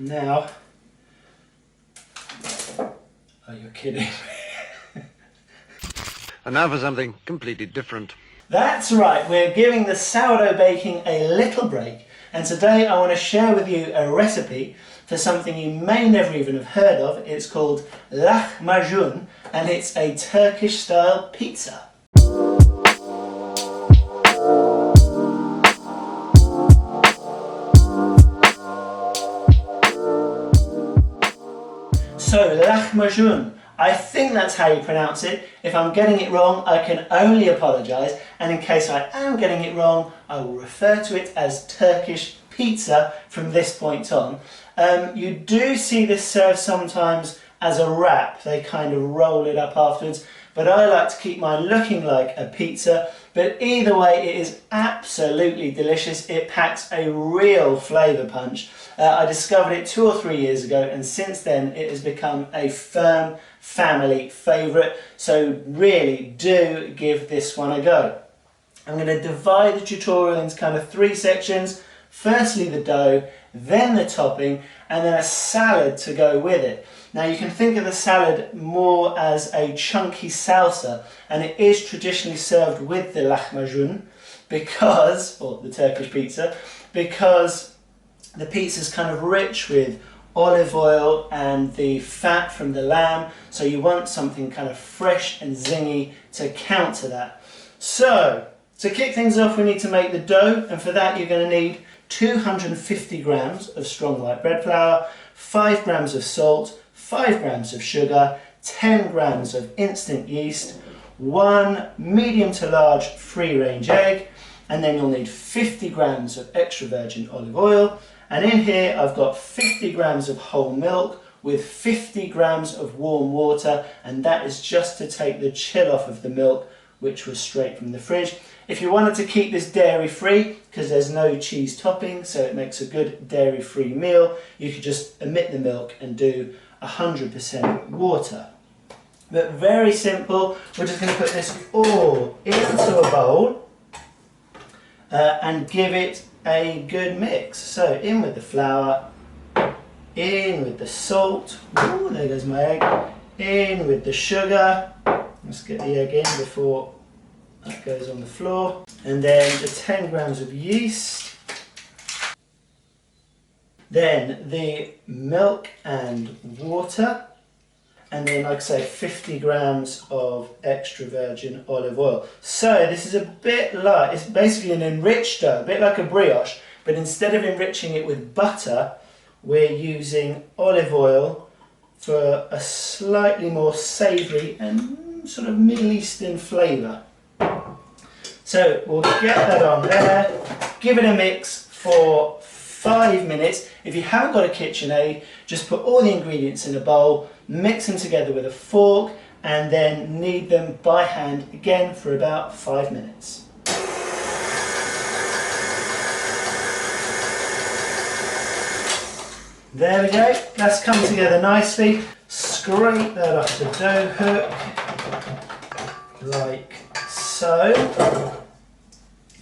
Now, are you kidding? And now for something completely different. That's right, we're giving the sourdough baking a little break, and today I want to share with you a recipe for something you may never even have heard of. It's called Lahmacun, and it's a Turkish style pizza. So, Lahmacun, I think that's how you pronounce it. If I'm getting it wrong, I can only apologise, and in case I am getting it wrong, I will refer to it as Turkish pizza from this point on. You do see this served sometimes as a wrap. They kind of roll it up afterwards, but I like to keep mine looking like a pizza. But either way, it is absolutely delicious. It packs a real flavour punch. I discovered it 2 or 3 years ago, and since then it has become a firm family favourite. So really do give this one a go. I'm going to divide the tutorial into kind of 3 sections. Firstly the dough, then the topping, and then a salad to go with it. Now you can think of the salad more as a chunky salsa, and it is traditionally served with the lahmacun because, or the Turkish pizza, because the pizza is kind of rich with olive oil and the fat from the lamb, so you want something kind of fresh and zingy to counter that. So, to kick things off, we need to make the dough, and for that you're going to need 250 grams of strong white bread flour, 5 grams of salt, 5 grams of sugar, 10 grams of instant yeast, 1 medium to large free-range egg, and then you'll need 50 grams of extra virgin olive oil. And in here I've got 50 grams of whole milk with 50 grams of warm water, and that is just to take the chill off of the milk, which was straight from the fridge. If you wanted to keep this dairy free, because there's no cheese topping, so it makes a good dairy free meal, you could just omit the milk and do 100% water. But very simple. We're just going to put this all into a bowl and give it a good mix. So in with the flour, in with the salt, ooh, there goes my egg, in with the sugar, let's get the egg in before that goes on the floor, and then the 10 grams of yeast, then the milk and water, and then, like I say, 50 grams of extra virgin olive oil. So this is a bit like, it's basically an enriched dough, a bit like a brioche, but instead of enriching it with butter, we're using olive oil for a slightly more savoury and sort of Middle Eastern flavour. So we'll get that on there, give it a mix for 5 minutes. If you haven't got a KitchenAid, just put all the ingredients in a bowl, mix them together with a fork, and then knead them by hand again for about 5 minutes. There we go, that's come together nicely. Scrape that off the dough hook, like so.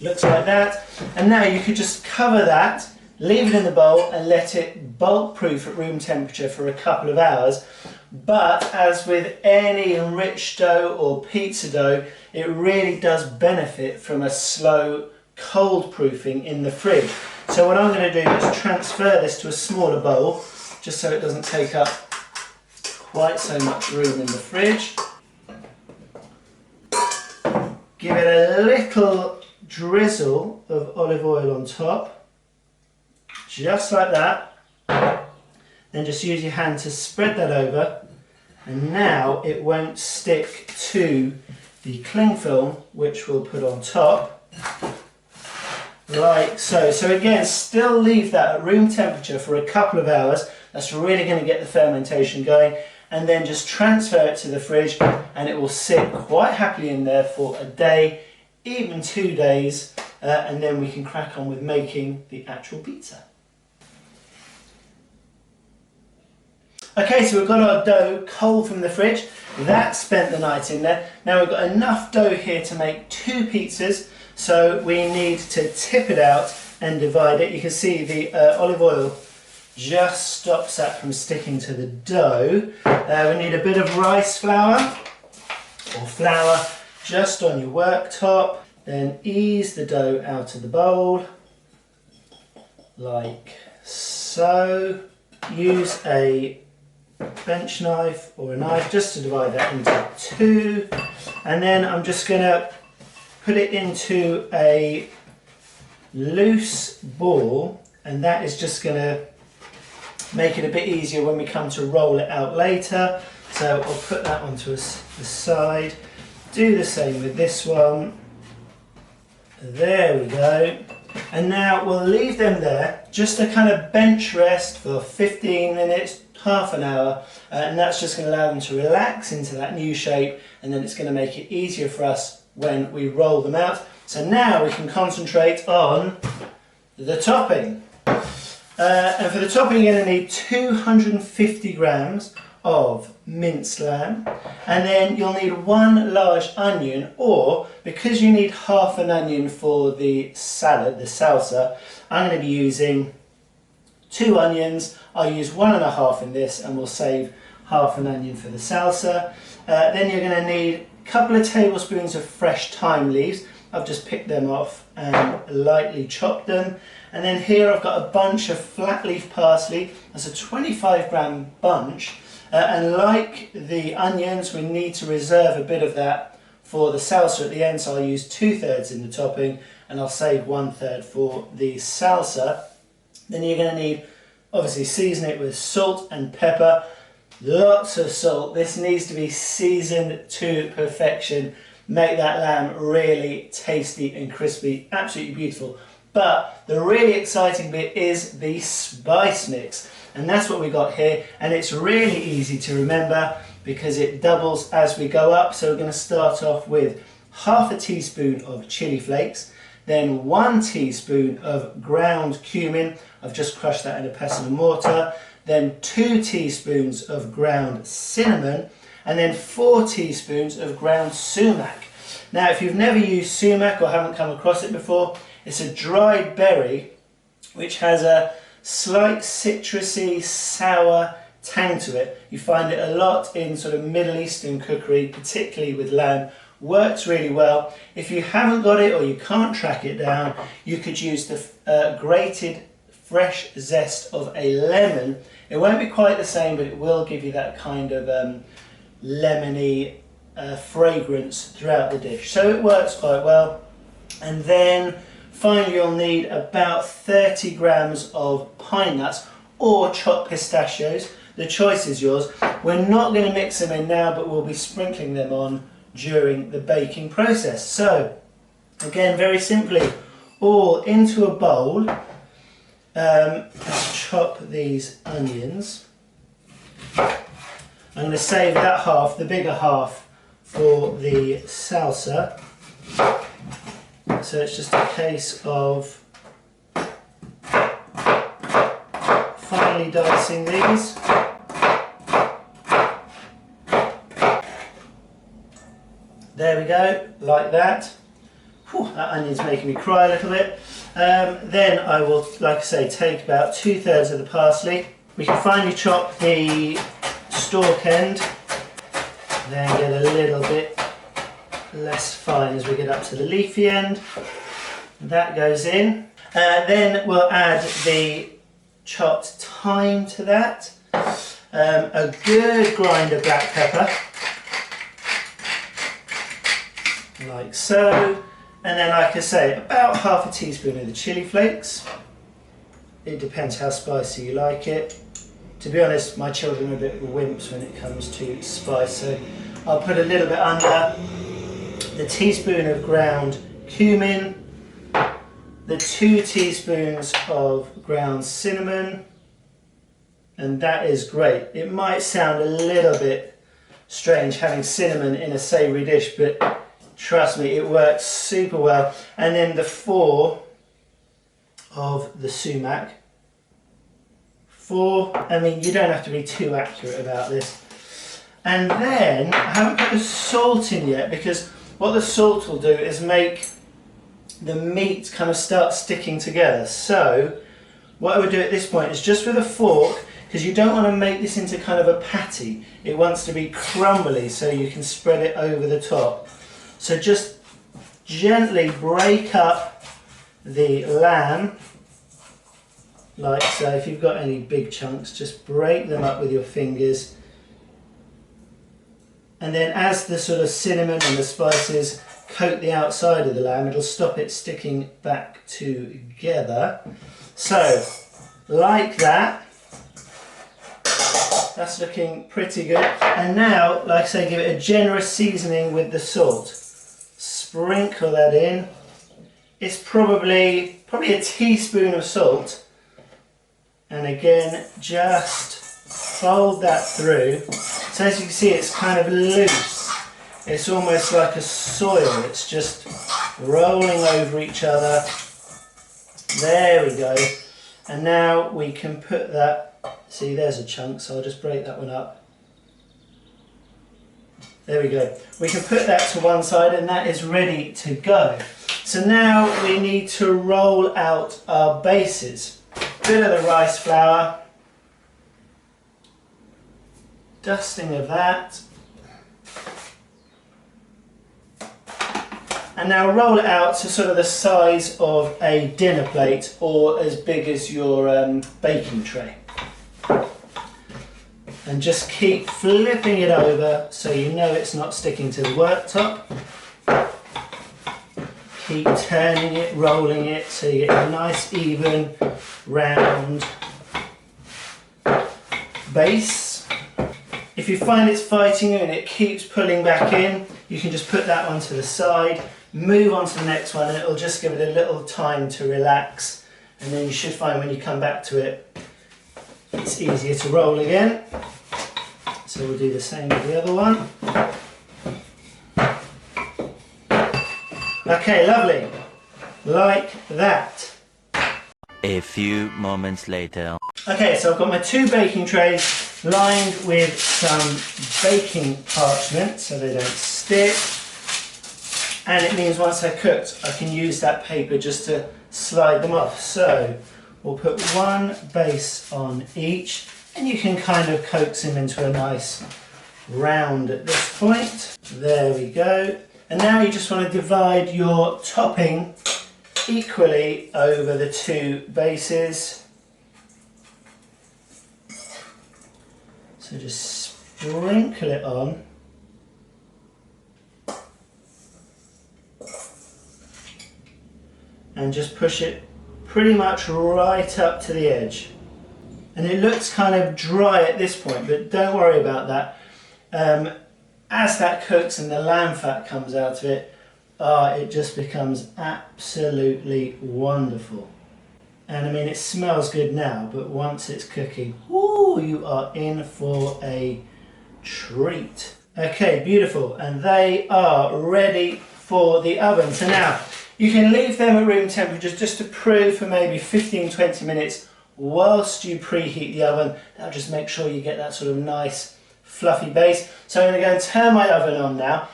Looks like that. And now you could just cover that, leave it in the bowl and let it bulk proof at room temperature for a couple of hours. But as with any enriched dough or pizza dough, it really does benefit from a slow cold proofing in the fridge. So what I'm going to do is transfer this to a smaller bowl, just so it doesn't take up quite so much room in the fridge. Give it a little drizzle of olive oil on top, just like that. Then just use your hand to spread that over, and now it won't stick to the cling film, which we'll put on top, like so. So again, still leave that at room temperature for a couple of hours. That's really going to get the fermentation going, and then just transfer it to the fridge, and it will sit quite happily in there for a day, even 2 days, and then we can crack on with making the actual pizza. Okay, so we've got our dough cold from the fridge. That spent the night in there. Now we've got enough dough here to make 2 pizzas, so we need to tip it out and divide it. You can see the olive oil just stops that from sticking to the dough. We need a bit of rice flour or flour just on your worktop. Then ease the dough out of the bowl like so. Use a bench knife or a knife just to divide that into two, and then I'm just going to put it into a loose ball, and that is just going to make it a bit easier when we come to roll it out later. So I'll put that onto the side. Do the same with this one. There we go. And now we'll leave them there just to kind of bench rest for 15 minutes, half an hour, and that's just going to allow them to relax into that new shape, and then it's going to make it easier for us when we roll them out. So now we can concentrate on the topping. And for the topping you're going to need 250 grams of minced lamb, and then you'll need 1 large onion, or because you need half an onion for the salad, the salsa, I'm going to be using 2 onions. I'll use 1.5 in this, and we'll save half an onion for the salsa. Then you're going to need a couple of tablespoons of fresh thyme leaves. I've just picked them off and lightly chopped them. And then here I've got a bunch of flat leaf parsley. That's a 25 gram bunch. And like the onions, we need to reserve a bit of that for the salsa at the end, so I'll use 2/3 in the topping, and I'll save 1/3 for the salsa. Then you're going to need, obviously, season it with salt and pepper. Lots of salt. This needs to be seasoned to perfection. Make that lamb really tasty and crispy, absolutely beautiful. But the really exciting bit is the spice mix. And that's what we got here, and it's really easy to remember because it doubles as we go up. So we're going to start off with half a teaspoon of chili flakes, then 1 teaspoon of ground cumin. I've just crushed that in a pestle and mortar. Then 2 teaspoons of ground cinnamon, and then 4 teaspoons of ground sumac. Now, if you've never used sumac or haven't come across it before, it's a dried berry which has a slight citrusy, sour tang to it. You find it a lot in sort of Middle Eastern cookery, particularly with lamb. Works really well. If you haven't got it or you can't track it down, you could use the grated fresh zest of a lemon. It won't be quite the same, but it will give you that kind of lemony fragrance throughout the dish. So it works quite well. And then finally you'll need about 30 grams of pine nuts or chopped pistachios. The choice is yours. We're not going to mix them in now, but we'll be sprinkling them on during the baking process. So again, very simply, all into a bowl. Let's chop these onions. I'm going to save that half, the bigger half, for the salsa. So it's just a case of finely dicing these. There we go, like that. Whew, that onion's making me cry a little bit. Then I will, like I say, take about 2/3 of the parsley. We can finely chop the stalk end, then get a little bit less fine as we get up to the leafy end. That goes in. Then we'll add the chopped thyme to that. A good grind of black pepper, like so. And then, like I say, about half a teaspoon of the chili flakes. It depends how spicy you like it. To be honest, my children are a bit of wimps when it comes to spice, so I'll put a little bit under. The teaspoon of ground cumin, the 2 teaspoons of ground cinnamon, and that is great. It might sound a little bit strange having cinnamon in a savoury dish, but trust me, it works super well. And then the 4 of the sumac. 4, I mean, you don't have to be too accurate about this. And then, I haven't put the salt in yet, because what the salt will do is make the meat kind of start sticking together. So what I would do at this point is just with a fork, because you don't want to make this into kind of a patty. It wants to be crumbly so you can spread it over the top. So just gently break up the lamb, like so. If you've got any big chunks, just break them up with your fingers. And then as the sort of cinnamon and the spices coat the outside of the lamb, it'll stop it sticking back together. So, like that. That's looking pretty good. And now, like I say, give it a generous seasoning with the salt. Sprinkle that in. It's probably a teaspoon of salt. And again, just fold that through. So as you can see, it's kind of loose. It's almost like a soil. It's just rolling over each other. There we go. And now we can put that. See, there's a chunk, so I'll just break that one up. There we go. We can put that to one side and that is ready to go. So now we need to roll out our bases. Bit of the rice flour, dusting of that, and now roll it out to sort of the size of a dinner plate or as big as your baking tray. And just keep flipping it over so you know it's not sticking to the worktop. Keep turning it, rolling it so you get a nice even round base. If you find it's fighting you and it keeps pulling back in, you can just put that one to the side, move on to the next one, and it'll just give it a little time to relax. And then you should find when you come back to it, it's easier to roll again. So we'll do the same with the other one. Okay, lovely. Like that. A few moments later. Okay, so I've got my 2 baking trays lined with some baking parchment so they don't stick. And it means once they're cooked, I can use that paper just to slide them off. So we'll put one base on each, and you can kind of coax them into a nice round at this point. There we go. And now you just want to divide your topping equally over the 2 bases. So just sprinkle it on. And just push it pretty much right up to the edge. And it looks kind of dry at this point, but don't worry about that. As that cooks and the lamb fat comes out of it, it just becomes absolutely wonderful. And I mean, it smells good now, but once it's cooking, ooh, you are in for a treat. Okay, beautiful. And they are ready for the oven. So now, you can leave them at room temperature just to prove for maybe 15-20 minutes whilst you preheat the oven. That'll just make sure you get that sort of nice fluffy base. So I'm going to go and turn my oven on now.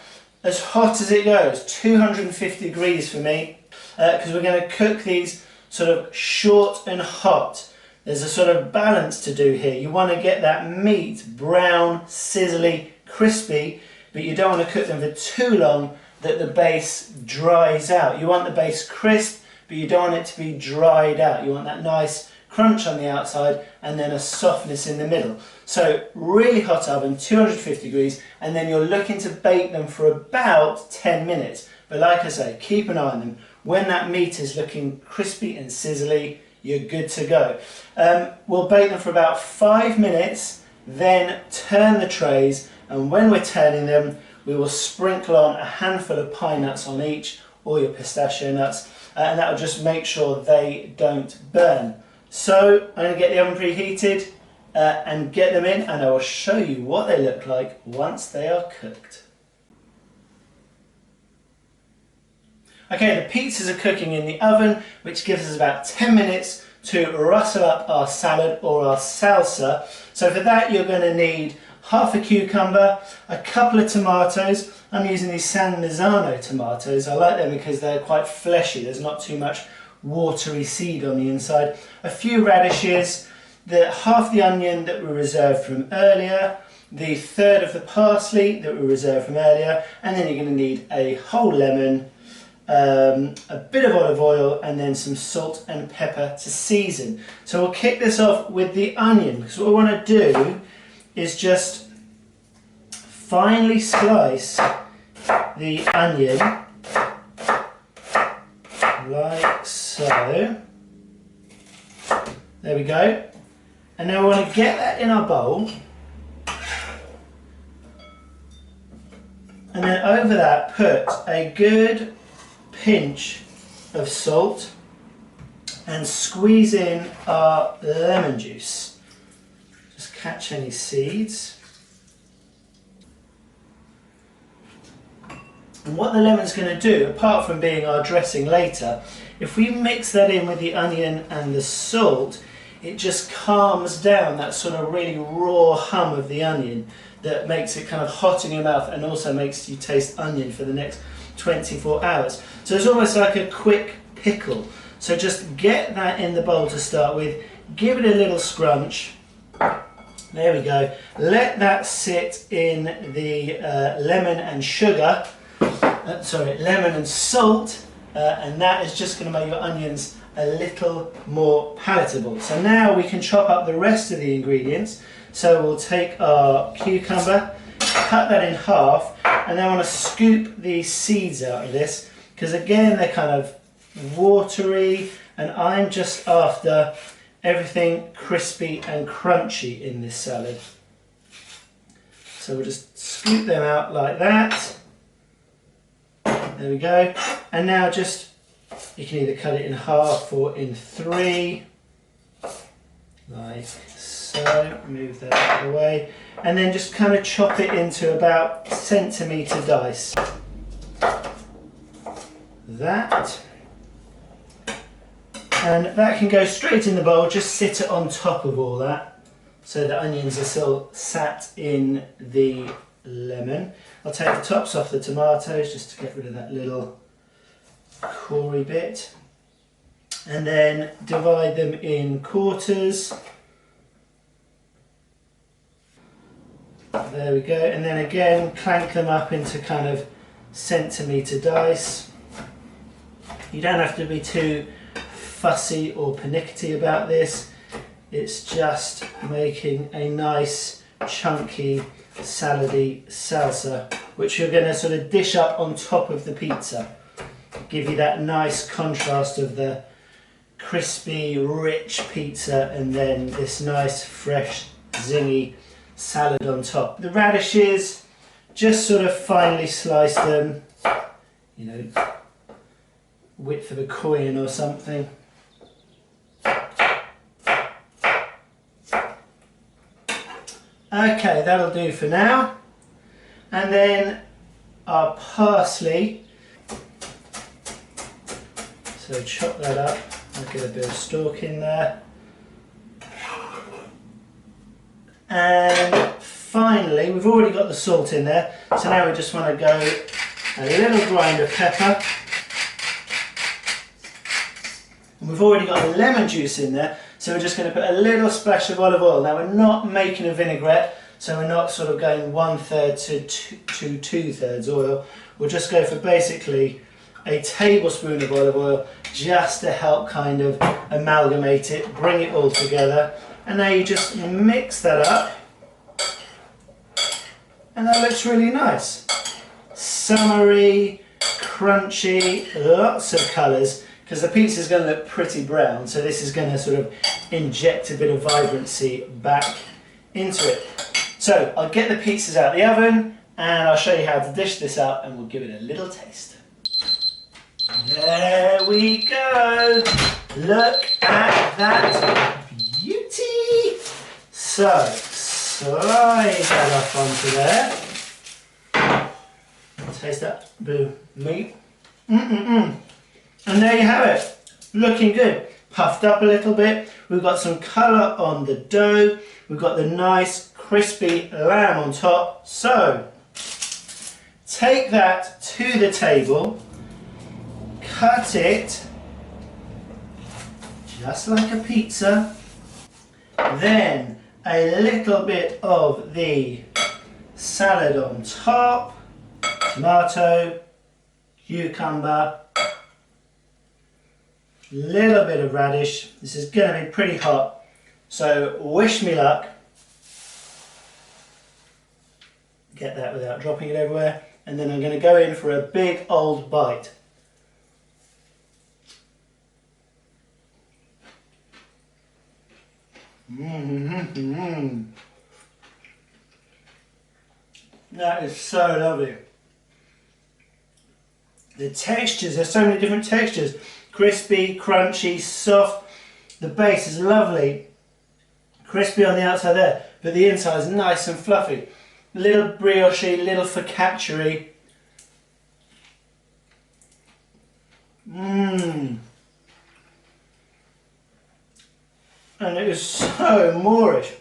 As hot as it goes, 250 degrees for me, because we're going to cook these sort of short and hot. There's a sort of balance to do here. You want to get that meat brown, sizzly, crispy, but you don't want to cook them for too long that the base dries out. You want the base crisp, but you don't want it to be dried out. You want that nice crunch on the outside and then a softness in the middle. So really hot oven, 250 degrees, and then you're looking to bake them for about 10 minutes. But like I say, keep an eye on them. When that meat is looking crispy and sizzly, you're good to go. We'll bake them for about 5 minutes, then turn the trays, and when we're turning them, we will sprinkle on a handful of pine nuts on each, or your pistachio nuts, and that will just make sure they don't burn. So I'm going to get the oven preheated and get them in, and I will show you what they look like once they are cooked. Okay, the pizzas are cooking in the oven, which gives us about 10 minutes to rustle up our salad or our salsa. So for that you're going to need half a cucumber, a couple of tomatoes. I'm using these San Marzano tomatoes. I like them because they're quite fleshy. There's not too much watery seed on the inside. A few radishes, half the onion that we reserved from earlier, the third of the parsley that we reserved from earlier, and then you're going to need a whole lemon, a bit of olive oil, and then some salt and pepper to season. So we'll kick this off with the onion, because what we want to do is just finely slice the onion like so. There we go. And now we want to get that in our bowl, and then over that put a good pinch of salt and squeeze in our lemon juice. Just catch any seeds. And what the lemon's going to do, apart from being our dressing later, if we mix that in with the onion and the salt, it just calms down that sort of really raw hum of the onion that makes it kind of hot in your mouth and also makes you taste onion for the next 24 hours. So it's almost like a quick pickle. So just get that in the bowl to start with, give it a little scrunch. There we go. Let that sit in the lemon and sugar, lemon and salt, and that is just going to make your onions a little more palatable. So now we can chop up the rest of the ingredients. So we'll take our cucumber, cut that in half, and then I want to scoop the seeds out of this, because again they're kind of watery, and I'm just after everything crispy and crunchy in this salad. So we'll just scoop them out like that. There we go. And now just, you can either cut it in half or in three, like so. Move that out of the way. And then just kind of chop it into about centimetre dice. That. And that can go straight in the bowl, just sit it on top of all that, so the onions are still sat in the lemon. I'll take the tops off the tomatoes just to get rid of that little cory bit, and then divide them in quarters. There we go, and then again clank them up into kind of centimetre dice. You don't have to be too fussy or pernickety about this. It's just making a nice chunky salady salsa, which you're going to sort of dish up on top of the pizza. Give you that nice contrast of the crispy, rich pizza and then this nice, fresh, zingy salad on top. The radishes, just sort of finely slice them, you know, width of a coin or something. Okay, that'll do for now. And then our parsley. So chop that up. I'll get a bit of stalk in there. And finally, we've already got the salt in there. So now we just want to go a little grind of pepper. And we've already got the lemon juice in there. So we're just going to put a little splash of olive oil. Now we're not making a vinaigrette, so we're not sort of going 1/3 to 2/3 oil. We'll just go for basically a tablespoon of olive oil just to help kind of amalgamate it, bring it all together. And now you just mix that up. And that looks really nice. Summery, crunchy, lots of colours. Because the pizza is going to look pretty brown, so this is going to sort of inject a bit of vibrancy back into it. So I'll get the pizzas out of the oven and I'll show you how to dish this up and we'll give it a little taste. There we go! Look at that beauty! So, slide that up onto there. Taste that blue meat. And there you have it, looking good. Puffed up a little bit, we've got some colour on the dough, we've got the nice crispy lamb on top. So, take that to the table, cut it just like a pizza. Then a little bit of the salad on top, tomato, cucumber, little bit of radish. This is going to be pretty hot, so wish me luck. Get that without dropping it everywhere. And then I'm going to go in for a big old bite. That is so lovely. The textures, there's so many different textures. Crispy, crunchy, soft. The base is lovely. Crispy on the outside there, but the inside is nice and fluffy. Little brioche, little focaccia-y. And it is so Moorish.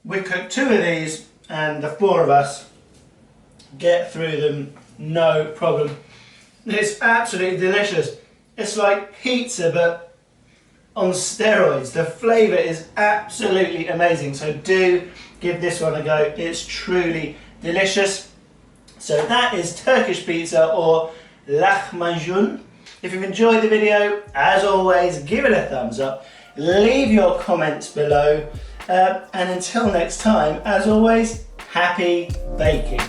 We cook 2 of these and the 4 of us get through them no problem. It's absolutely delicious. It's like pizza but on steroids. The flavour is absolutely amazing, so do give this one a go. It's truly delicious. So that is Turkish pizza, or Lahmacun. If you've enjoyed the video, as always, give it a thumbs up, leave your comments below, and until next time, as always, happy baking.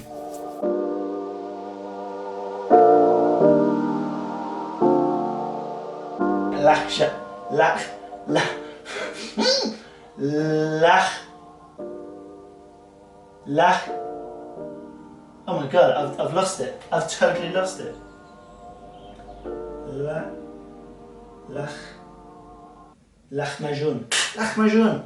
Oh my god, I've lost it. I've totally lost it. Lahmacun.